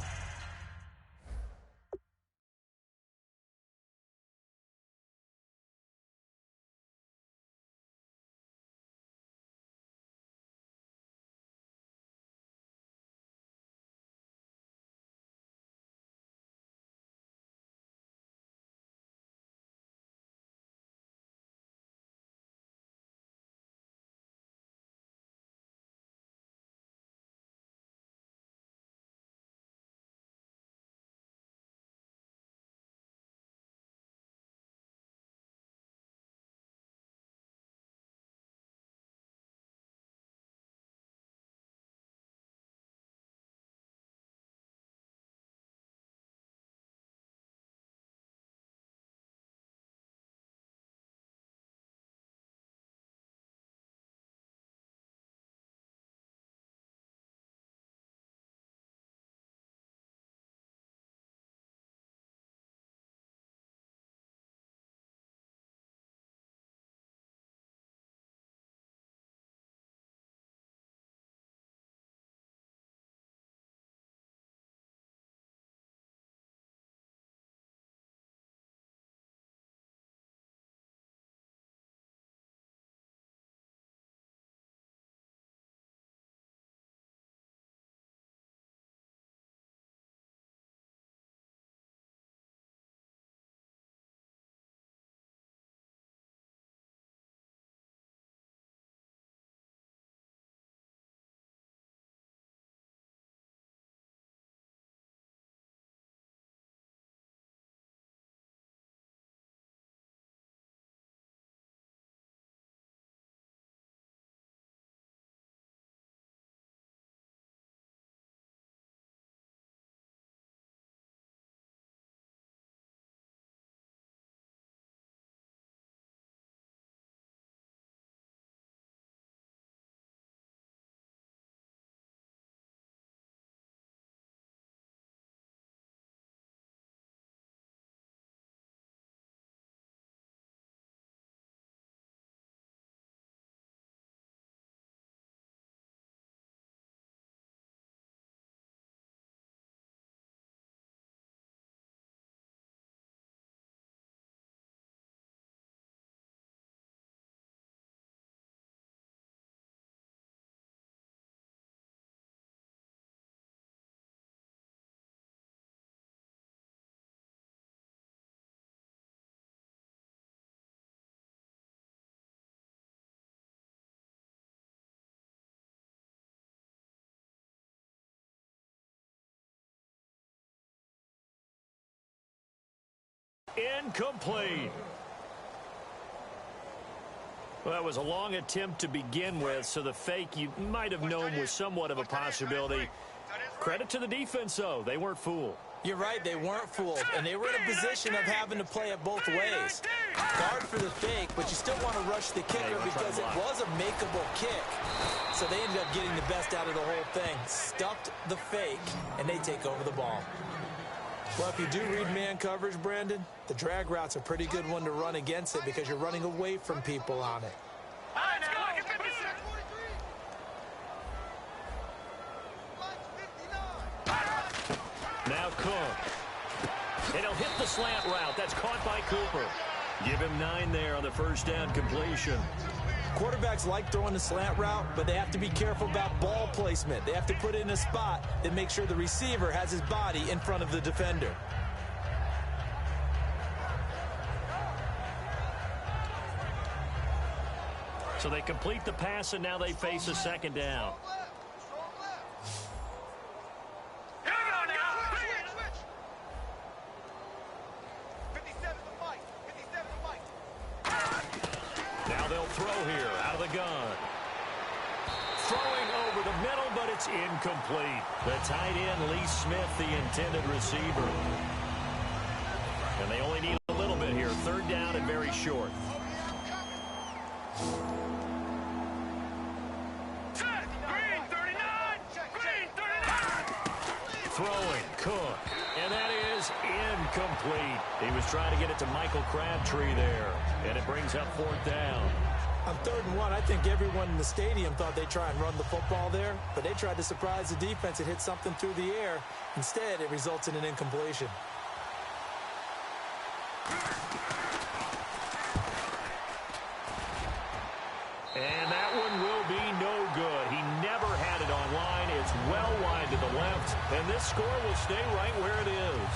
Speaker 1: incomplete. Well, that was a long attempt to begin with, so the fake you might have known was somewhat of a possibility. Credit to the defense, though. They weren't fooled.
Speaker 2: You're right, they weren't fooled, and they were in a position of having to play it both ways. Guard for the fake, but you still want to rush the kicker because it was a makeable kick. So they ended up getting the best out of the whole thing. Stuffed the fake, and they take over the ball. Well, if you do read man coverage, Brandon, the drag route's a pretty good one to run against it because you're running away from people on it.
Speaker 1: Now Cook. And he'll hit the slant route. That's caught by Cooper. Give him 9 there on the first down completion.
Speaker 2: Quarterbacks like throwing the slant route, but they have to be careful about ball placement. They have to put it in a spot that makes sure the receiver has his body in front of the defender.
Speaker 1: So they complete the pass, and now they face a second down. Now they'll throw here out of the gun. Throwing over the middle, but it's incomplete. The tight end, Lee Smith, the intended receiver. And they only need a little bit here. Third down and very short. Throwing, Cook, and that is incomplete. He was trying to get it to Michael Crabtree there, and it brings up fourth down.
Speaker 2: On 3rd and 1, I think everyone in the stadium thought they'd try and run the football there, but they tried to surprise the defense and hit something through the air. Instead, it results in an incompletion.
Speaker 1: And that one will be no good. He never had it on line. It's well wide to the left, and this score will stay right where it is.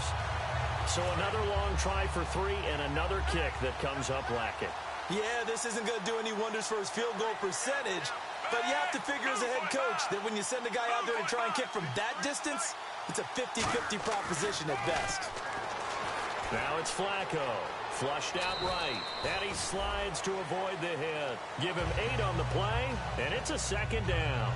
Speaker 1: So another long try for 3 and another kick that comes up lacking.
Speaker 2: Yeah, this isn't going to do any wonders for his field goal percentage, but you have to figure as a head coach that when you send a guy out there to try and kick from that distance, it's a 50-50 proposition at best.
Speaker 1: Now it's Flacco. Flushed out right, and he slides to avoid the hit. Give him 8 on the play, and it's a second down.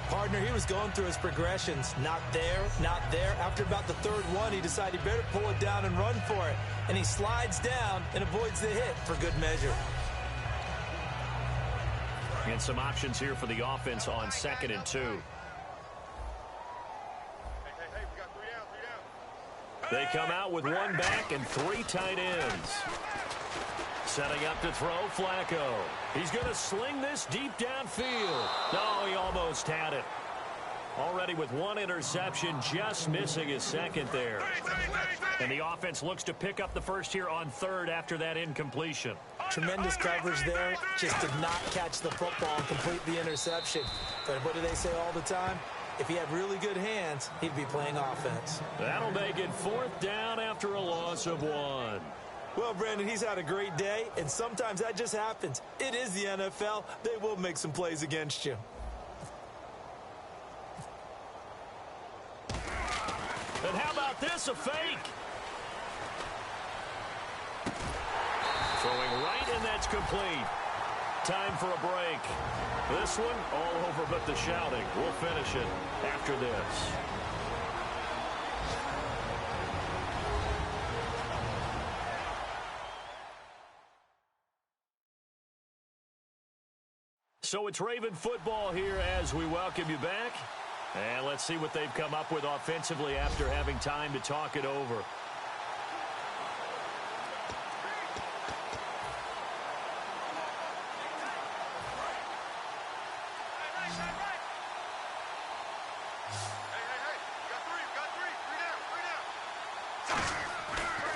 Speaker 2: Partner, he was going through his progressions. Not there, not there. After about the 3rd one, he decided he better pull it down and run for it. And he slides down and avoids the hit for good measure.
Speaker 1: And some options here for the offense on 2nd and 2. They come out with 1 back and 3 tight ends. Setting up to throw, Flacco. He's going to sling this deep downfield. No, he almost had it. Already with 1 interception, just missing his 2nd there. And the offense looks to pick up the first here on 3rd after that incompletion.
Speaker 2: Tremendous coverage there. Just did not catch the football and complete the interception. But what do they say all the time? If he had really good hands, he'd be playing offense.
Speaker 1: That'll make it 4th down after a loss of 1.
Speaker 2: Well, Brandon, he's had a great day, and sometimes that just happens. It is the NFL. They will make some plays against you.
Speaker 1: And how about this, a fake? Throwing right, and that's complete. Time for a break. This one all over but the shouting. We'll finish it after this. So it's Raven football here as we welcome you back. And let's see what they've come up with offensively after having time to talk it over.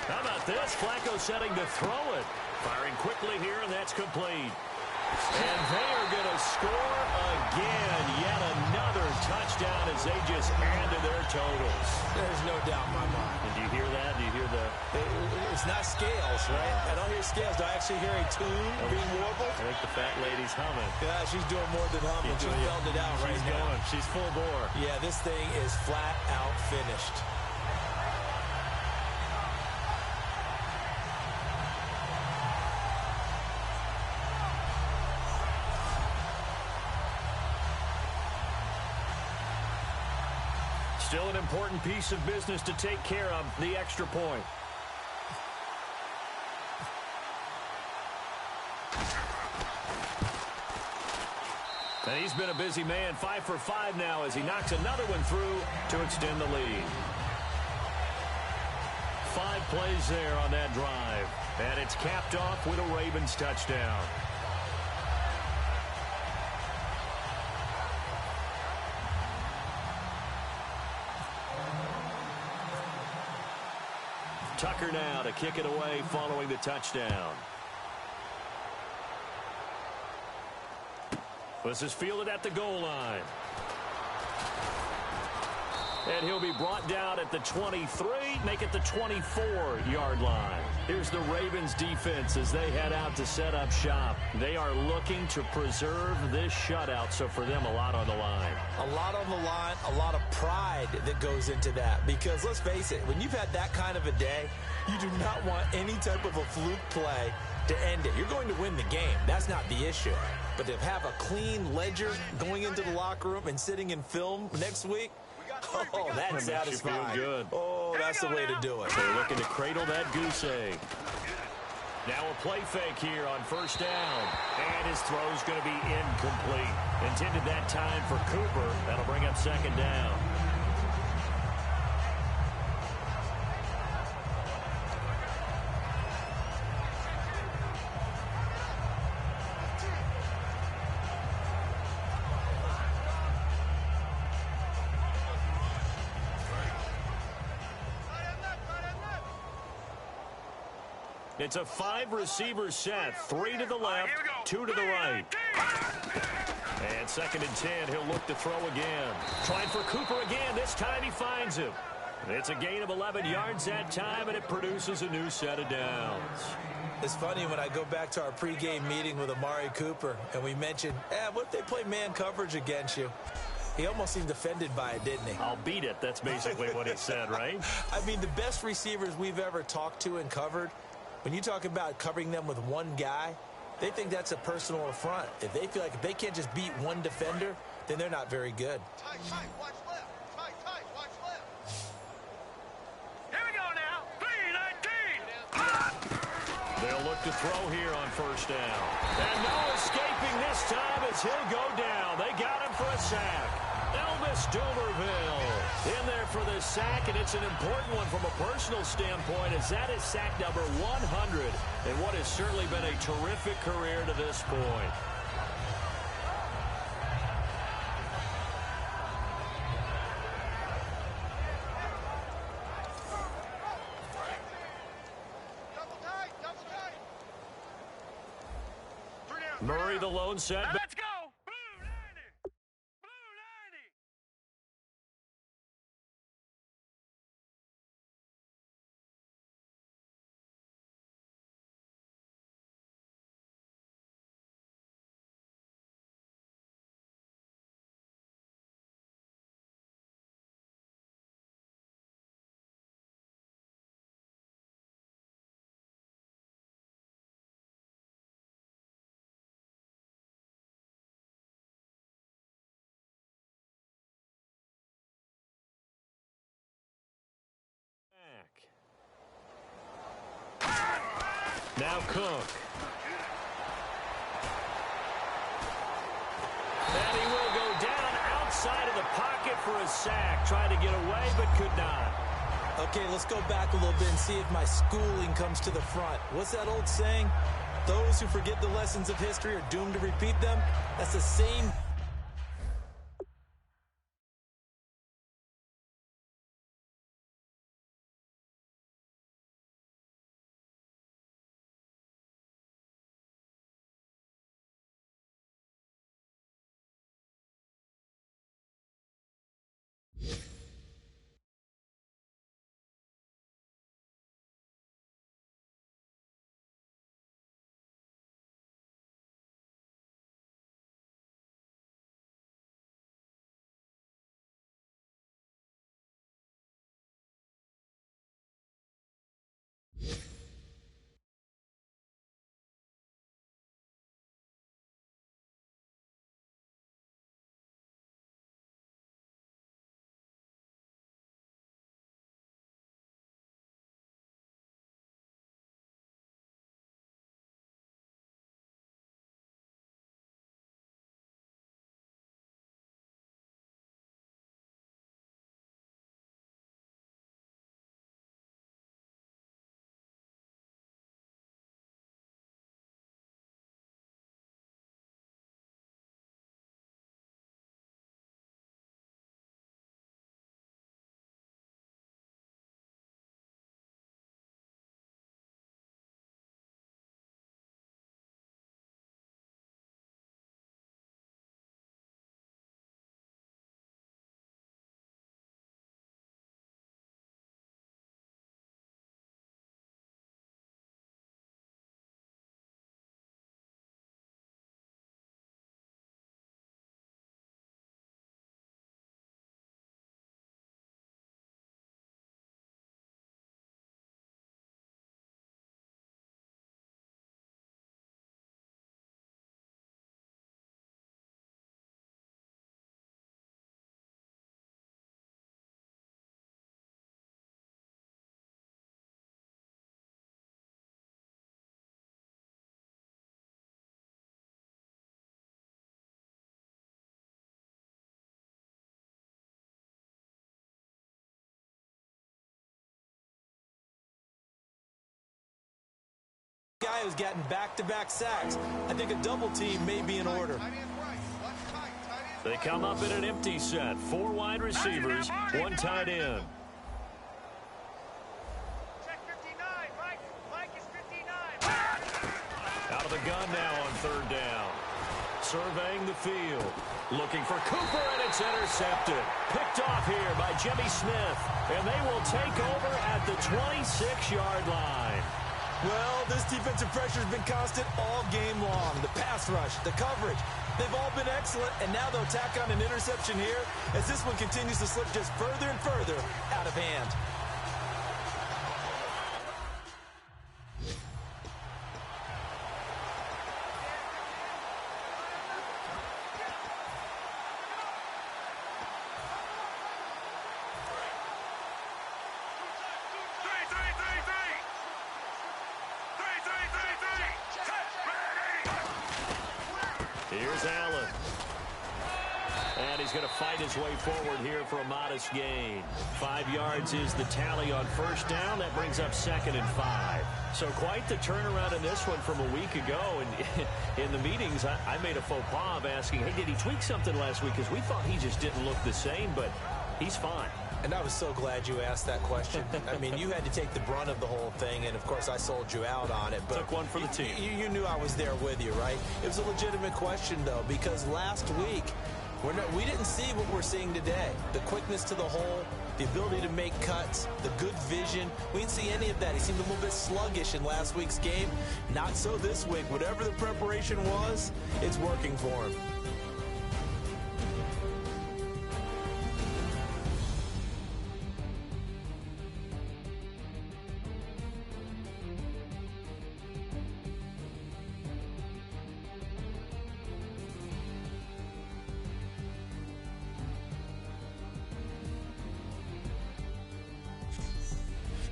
Speaker 1: How about this? Flacco setting to throw it. Firing quickly here, and that's complete. And they are going to score again. Yet another touchdown as they just add to their totals.
Speaker 2: There's no doubt in my mind.
Speaker 1: And do you hear that? Do you hear the...
Speaker 2: It's not scales, right? I don't hear scales. Do I actually hear a tune being warbled?
Speaker 1: I think the fat lady's humming.
Speaker 2: Yeah, she's doing more than humming. She's felled it out right now.
Speaker 1: Going. She's full bore.
Speaker 2: Yeah, this thing is flat out finished.
Speaker 1: Still an important piece of business to take care of, the extra point. And he's been a busy man, 5 for 5 now as he knocks another one through to extend the lead. 5 plays there on that drive. And it's capped off with a Ravens touchdown. Tucker now to kick it away following the touchdown. This is fielded at the goal line. And he'll be brought down at the 23, make it the 24-yard line. Here's the Ravens defense as they head out to set up shop. They are looking to preserve this shutout, so for them, a lot on the line.
Speaker 2: A lot on the line, a lot of pride that goes into that. Because let's face it, when you've had that kind of a day, you do not want any type of a fluke play to end it. You're going to win the game. That's not the issue. But to have a clean ledger going into the locker room and sitting in film next week, oh, that's satisfying.
Speaker 1: Feel good.
Speaker 2: Oh, that's the way to do it.
Speaker 1: They're looking to cradle that goose egg. Now a play fake here on first down. And his throw's going to be incomplete. Intended that time for Cooper. That'll bring up second down. It's a 5-receiver set. 3 to the left, 2 to the right. And second and 10, he'll look to throw again. Trying for Cooper again. This time he finds him. It's a gain of 11 yards that time, and it produces a new set of downs.
Speaker 2: It's funny when I go back to our pregame meeting with Amari Cooper, and we mentioned, what if they play man coverage against you? He almost seemed offended by it, didn't he?
Speaker 1: I'll beat it. That's basically what he said, right?
Speaker 2: I mean, the best receivers we've ever talked to and covered, when you talk about covering them with one guy, they think that's a personal affront. If they feel like if they can't just beat one defender, then they're not very good.
Speaker 3: Tight, tight, watch left. Tight, tight, watch left. Here we go now. 3-19.
Speaker 1: They'll look to throw here on first down. And no escaping this time as he'll go down. They got him for a sack. Elvis Dumerville in there for the sack, and it's an important one from a personal standpoint as that is sack number 100 in what has certainly been a terrific career to this point. Murray the lone set.
Speaker 3: Let's go.
Speaker 1: Now Cook. And he will go down outside of the pocket for a sack. Tried to get away, but could not.
Speaker 2: Okay, let's go back a little bit and see if my schooling comes to the front. What's that old saying? Those who forget the lessons of history are doomed to repeat them. That's the same guy who's gotten back-to-back sacks. I think a double team may be in order.
Speaker 1: They come up in an empty set. 4 wide receivers, 1 tight end.
Speaker 3: Check 59. Mike is 59.
Speaker 1: Out of the gun now on 3rd down. Surveying the field. Looking for Cooper, and it's intercepted. Picked off here by Jimmy Smith. And they will take over at the 26-yard line.
Speaker 2: Well, this defensive pressure has been constant all game long. The pass rush, the coverage, they've all been excellent, and now they'll tack on an interception here as this one continues to slip just further and further out of hand.
Speaker 1: Here's Allen. And he's going to fight his way forward here for a modest gain. 5 yards is the tally on 1st down. That brings up 2nd and 5. So quite the turnaround in this one from a week ago. And in the meetings, I made a faux pas of asking, hey, did he tweak something last week? Because we thought he just didn't look the same, but he's fine.
Speaker 2: And I was so glad you asked that question. I mean, you had to take the brunt of the whole thing, and, of course, I sold you out on it. But
Speaker 1: took one for the team.
Speaker 2: You knew I was there with you, right? It was a legitimate question, though, because last week we didn't see what we're seeing today. The quickness to the hole, the ability to make cuts, the good vision. We didn't see any of that. He seemed a little bit sluggish in last week's game. Not so this week. Whatever the preparation was, it's working for him.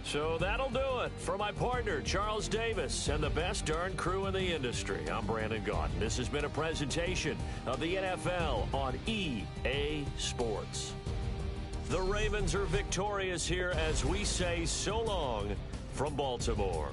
Speaker 1: So that'll do it for my partner, Charles Davis, and the best darn crew in the industry. I'm Brandon Gaudin. This has been a presentation of the NFL on EA Sports. The Ravens are victorious here as we say so long from Baltimore.